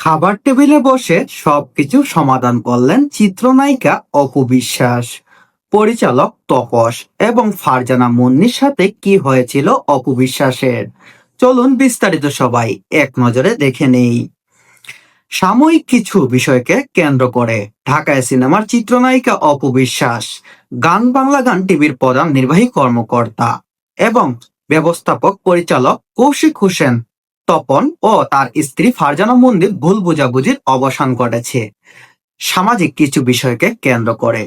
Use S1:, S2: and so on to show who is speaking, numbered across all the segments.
S1: খাবার টেবিলে বসে সবকিছু সমাধান করলেন চিত্রনায়িকা অপু বিশ্বাস। পরিচালক তপস এবং ফারজানা মুন্নির সাথে কি হয়েছিল অপু বিশ্বাসের, চলুন বিস্তারিত সবাই এক নজরে দেখে নেই। সাময়িক কিছু বিষয়কে কেন্দ্র করে ঢাকায় সিনেমার চিত্রনায়িকা অপু বিশ্বাস, গান বাংলা গান টিভির প্রধান নির্বাহী কর্মকর্তা এবং ব্যবস্থাপক পরিচালক কৌশিক হোসেন তপন ও তার স্ত্রী ফারজানা মন্দির ভুল বোঝাবুঝির অবসান ঘটেছে সামাজিক কিছু বিষয়কে কেন্দ্র করে।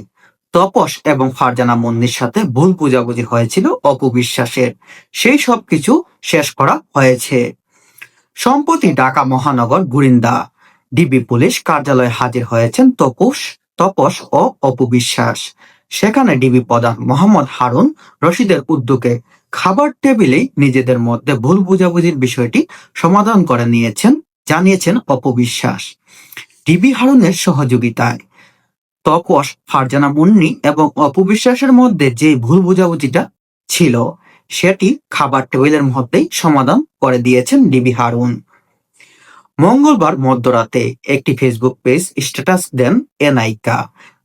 S1: তপস এবং ফারজানা মন্দির সাথে ভুল বোঝাবুঝি হয়েছিল অপু বিশ্বাসের, সেই সব কিছু শেষ করা হয়েছে। সম্প্রতি ঢাকা মহানগর গোয়েন্দা ডিবি পুলিশ কার্যালয়ে হাজির হয়েছেন তপস ও অপু বিশ্বাস। সেখানে ডিবি প্রধান মোহাম্মদ হারুন রশিদের উদ্যোগে খাবার টেবিলেই নিজেদের মধ্যে ভুল বোঝাবুঝির বিষয়টি সমাধান করে জানিয়েছেন অপু বিশ্বাস। ডিবি হারুনের সহযোগিতায় তপস, ফারজানা মুন্নি এবং অপু বিশ্বাসের মধ্যে যে ভুল বোঝাবুঝিটা ছিল সেটি খাবার টেবিলের মধ্যেই সমাধান করে দিয়েছেন ডিবি হারুন। মঙ্গলবার মধ্যরাতে একটি ফেসবুক পেজ স্ট্যাটাস দেন এ নায়িকা,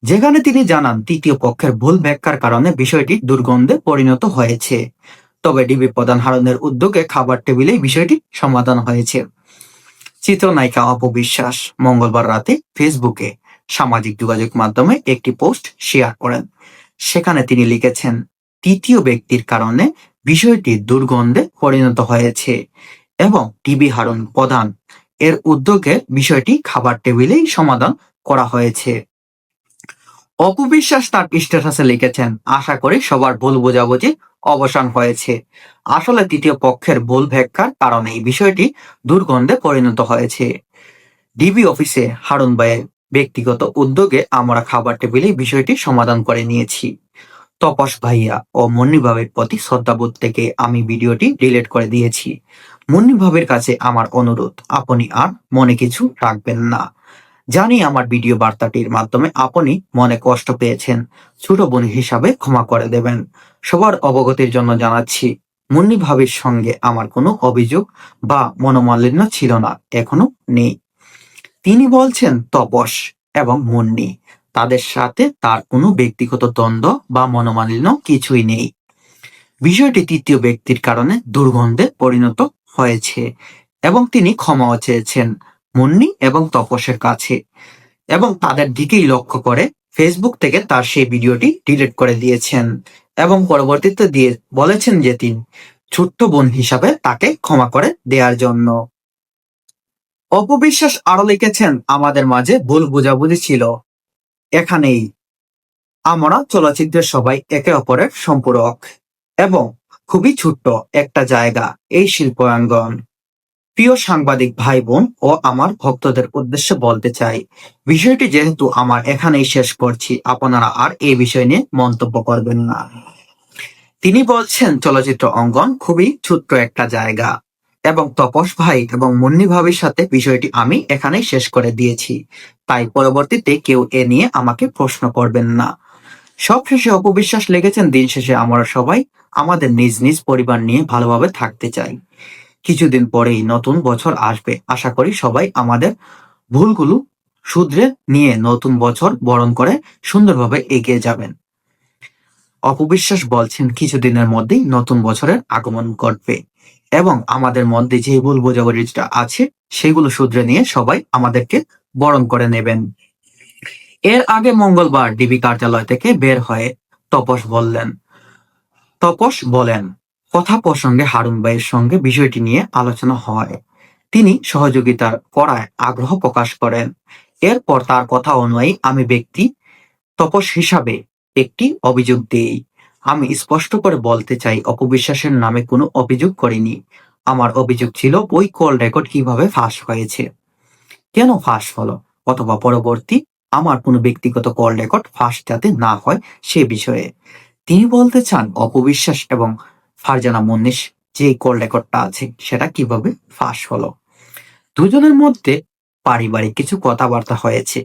S1: যেখানে তিনি জানান তৃতীয় পক্ষের ভুল ব্যাখ্যার কারণে বিষয়টি দুর্গন্ধে পরিণত হয়েছে। তবে ডিবি প্রধান হারুনের উদ্যোগে খাবার টেবিলেই বিষয়টি সমাধান হয়েছে। চিত্রনায়িকা অপু বিশ্বাস মঙ্গলবার রাতে ফেসবুকে সামাজিক যোগাযোগ মাধ্যমে একটি পোস্ট শেয়ার করেন। সেখানে তিনি লিখেছেন, তৃতীয় ব্যক্তির কারণে বিষয়টি দুর্গন্ধে পরিণত হয়েছে এবং ডিবি হারুন প্রধান এর উদ্যোগে বিষয়টি খাবার টেবিলেই সমাধান করা হয়েছে। অপু বিশ্বাস তার স্ট্যাটাসে লিখেছেন, আশা করি সবার ভুল বোঝাবুঝি অবসান হয়েছে। আসলে তৃতীয় পক্ষের ভুল ব্যাখ্যার কারণে এই বিষয়টি দুর্গন্ধে পরিণত হয়েছে। ডিবি অফিসে হারুন ভাইয়ের ব্যক্তিগত উদ্যোগে আমরা খাবার টেবিলে বিষয়টি সমাধান করে নিয়েছি। তপস ভাইয়া ও মুন্নি ভাবির প্রতি শ্রদ্ধাবোধ থেকে আমি ভিডিওটি ডিলিট করে দিয়েছি। মুন্নি ভাবির কাছে আমার অনুরোধ, আপনি আর মনে কিছু রাখবেন না। জানি আমার ভিডিও বার্তাটির মাধ্যমে আপনি মনে কষ্ট পেয়েছেন, ছোট বোন হিসাবে ক্ষমা করে দেবেন। সবার অবগতির জন্য জানাচ্ছি, মুন্নি ভাবির সঙ্গে আমার কোনো অভিযোগ বা মনোমালিন্য ছিল না, এখনো নেই। তিনি বলছেন তপস এবং মুন্নি, তাদের সাথে তার কোনো ব্যক্তিগত দ্বন্দ্ব বা মনোমালিন্য কিছুই নেই। বিষয়টি তৃতীয় ব্যক্তির কারণে দুর্গন্ধে পরিণত হয়েছে এবং তিনি ক্ষমাও চেয়েছেন মুন্নি এবং তপসের কাছে এবং তাদের দিকেই লক্ষ্য করে ফেসবুক থেকে তার সেই ভিডিওটি ডিলিট করে দিয়েছেন এবং পরবর্তীতে বলেছেন যে তিনি ছোট্ট বোন হিসাবে তাকে ক্ষমা করে দেওয়ার জন্য। অপবিশ্বাস আরো লিখেছেন, আমাদের মাঝে ভুল বোঝাবুঝি ছিল এখানেই। আমরা চলচ্চিত্রের সবাই একে অপরের সম্পূরক এবং খুবই ছোট্ট একটা জায়গা এই শিল্পাঙ্গন। প্রিয় সাংবাদিক ভাই বোন ও আমার ভক্তদের উদ্দেশ্যে বলতে চাই, বিষয়টি যেহেতু আমার এখানেই শেষ করছি, আপনারা আর এই বিষয় নিয়ে মন্তব্য করবেন না। তিনি বলছেন চলচ্চিত্র অঙ্গন খুবই ছোট্ট একটা জায়গা এবং তপস ভাই এবং মুন্নি ভাবির সাথে বিষয়টি আমি এখানেই শেষ করে দিয়েছি, তাই পরবর্তীতে কেউ এ নিয়ে আমাকে প্রশ্ন করবেন না। সবশেষে অপবিশ্বাস লেগেছেন, দিন শেষে আমরা সবাই আমাদের নিজ নিজ পরিবার নিয়ে ভালোভাবে থাকতে চাই। কিছুদিন পরেই নতুন বছর আসবে, আশা করি সবাই আমাদের ভুলগুলো শুধরে নিয়ে নতুন বছর বরণ করে সুন্দরভাবে এগিয়ে যাবেন। অপবিশ্বাস বলছেন কিছুদিনের মধ্যেই নতুন বছরের আগমন ঘটবে এবং আমাদের মধ্যে যে ভুল বোঝাবুঝিটা আছে সেগুলো শুধরে নিয়ে সবাই আমাদেরকে বরণ করে নেবেন। এর আগে মঙ্গলবার ডিবি কার্যালয় থেকে বের হয়ে তপস বলেন, কথা প্রসঙ্গে হারুন ভাইয়ের সঙ্গে বিষয়টি নিয়ে আলোচনা হয়। তিনি সহযোগিতা করায় আগ্রহ প্রকাশ করেন। এরপর তার কথা অনুযায়ী আমি তপস হিসাবে একটি অভিযোগ দেই। আমি স্পষ্ট করে বলতে চাই, অপবিশ্বাসের নামে কোনো অভিযোগ করিনি। আমার অভিযোগ ছিল ওই কল রেকর্ড কিভাবে ফাঁস হয়েছে, কেন ফাঁস হলো, অথবা পরবর্তী আমার কোনো ব্যক্তিগত কল রেকর্ড ফাঁস যাতে না হয় সে বিষয়ে। তিনি বলতে চান অপবিশ্বাস এবং ফারজানা মুন্নির যে কল রেকর্ডটা আছে সেটা কিভাবে ফাঁস হলো। দুজনের মধ্যে পারিবারিক কিছু কথাবার্তা হয়েছে,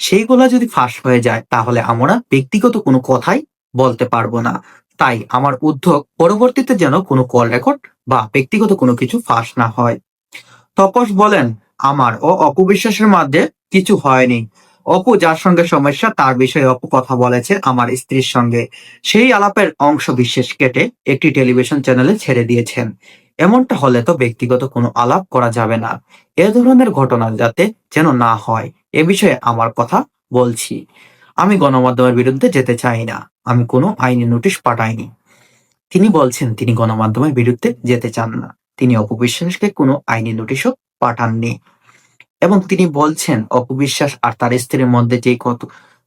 S1: সেইগুলা যদি ফাঁস হয়ে যায় তাহলে আমরা ব্যক্তিগত কোনো কথাই বলতে পারবো না। তাই আমার উদ্যোগ পরবর্তীতে যেন কোনো কল রেকর্ড বা ব্যক্তিগত কোনো কিছু ফাঁস না হয়। তপস বলেন, আমার ও অপু বিশ্বাসের মধ্যে কিছু হয়নি। অপু যার সঙ্গে সমস্যা তার বিষয়ে অপু কথা বলেছে আমার স্ত্রীর সঙ্গে। সেই আলাপের অংশ বিশেষ কেটে একটি টেলিভিশন চ্যানেলে ছেড়ে দিয়েছেন। এমনটা হলে তো ব্যক্তিগত কোনো আলাপ করা যাবে না। এ ধরনের ঘটনা যাতে যেন না হয় এ বিষয়ে আমার কথা বলছি। আমি গণমাধ্যমের বিরুদ্ধে যেতে চাই না। আমি কোনো আইনি নোটিশ পাঠাইনি। তিনি বলছেন তিনি গণমাধ্যমের বিরুদ্ধে যেতে চান না। তিনি অপু বিশ্বাসকে কোনো আইনি নোটিশও পাঠাননি। এবং তিনি বলছেন অপু বিশ্বাস আর তার স্ত্রীর মধ্যে যে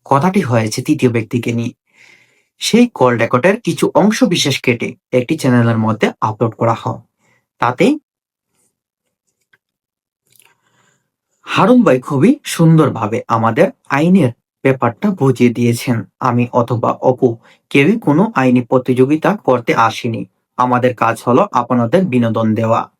S1: কথাটি হয়েছে তৃতীয় ব্যক্তিকে নিয়ে, সেই কল রেকর্ডের কিছু অংশ বিশেষ কেটে একটি চ্যানেলের মধ্যে আপলোড করা হয়। তাতে হারুন ভাই খুবই সুন্দরভাবে আমাদের আইনের ব্যাপারটা বুঝিয়ে দিয়েছেন। আমি অথবা অপু কেউই কোনো আইনি প্রতিযোগিতা করতে আসিনি। আমাদের কাজ হলো আপনাদের বিনোদন দেওয়া।